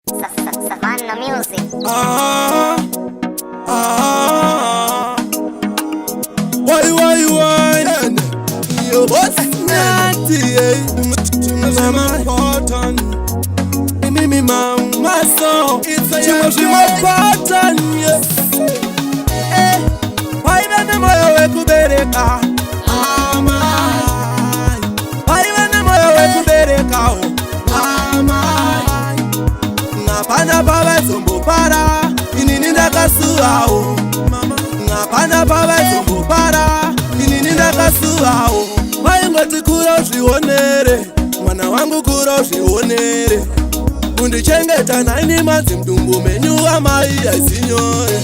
Savannah Music. Why? Yo, what's natty? Mama, important. Me, my song. It's a my pattern. Hey, why when I'm away to Bereka? Why when I'm away to Bereka? Napana baba zombo para, ininda kasuao. Napana baba zombo para, ininda kasuao. Waingoti kura uzvionere, mwana wangu kura uzvionere. Undichengeta naini madzi mdumbu menyu amai aisinyore.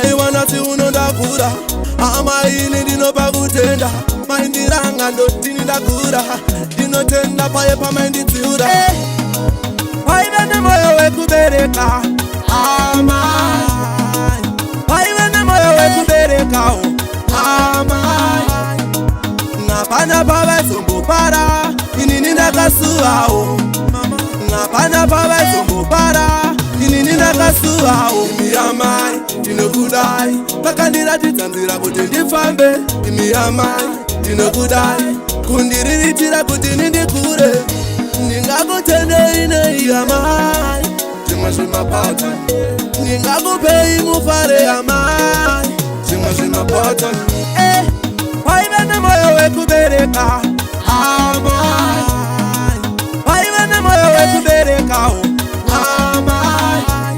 Aiwana ti unondakura, amai ini ndinopa kutenda. Maindiranga ndotini ndakura, ndinotenda paye pamaindidziura. Waivene moyo wekubereka, amai. Waivene moyo wekubereka, amai. Napana baba zombo para, inini ndakasuao. Napana baba zombo para, inini ndakasuao. Imi amai, ndinokudai, pakandiratidza kuti ndifambe. Imi amai, ndinokudai, kundiriritira kuti ndikure. Ndingakutendei nei amai, zvimwe zvemapata. Ndingakupei mufare amai, zvimwe zvemapata. Waivene moyo wekubereka, amai. Waivene moyo wekubereka, amai.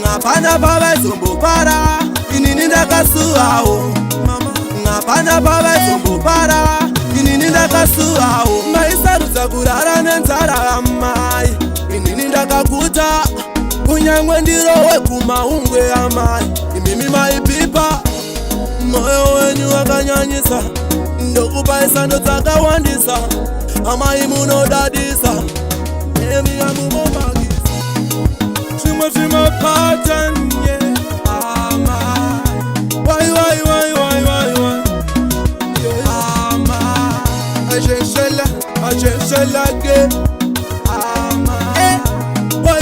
Napana baba zombo para, inini ndakasuao. Napana baba zombo para, inini ndakasuao. Maisarudza kurara nenzara amai, inini ndakakuta. Kunyangwe ndirowe kumaungwe amai, imimi maipipa. Moyo wenyu wakanyanyisa, ndokupaisa ndodzakawandisa. Amai munodadisa, emi amumomagisa. Zvimwe zvimapata nye amai. Why Ajeshela ge amai. Why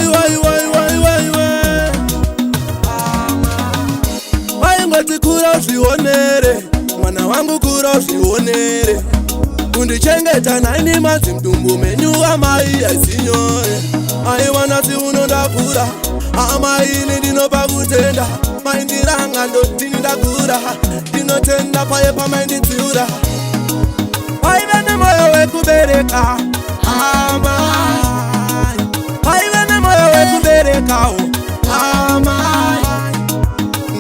amai. Ngoti kura uzvionere, mwana wangu kura uzvionere. Undichengeta naini madzi mdumbu menyu amai aisinyore. Aiwana ti unondakura, amai ini ndinopa kutenda. Maindiranga ndotini ndakura, ndinotenda paye pamaindidziura. Waivene moyo wekubereka, amai. Waivene moyo wekubereka, amai.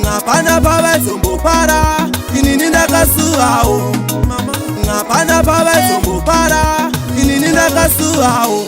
Napana baba zombo para, inini ndakasuao. Napana baba zombo para, inini ndakasuao.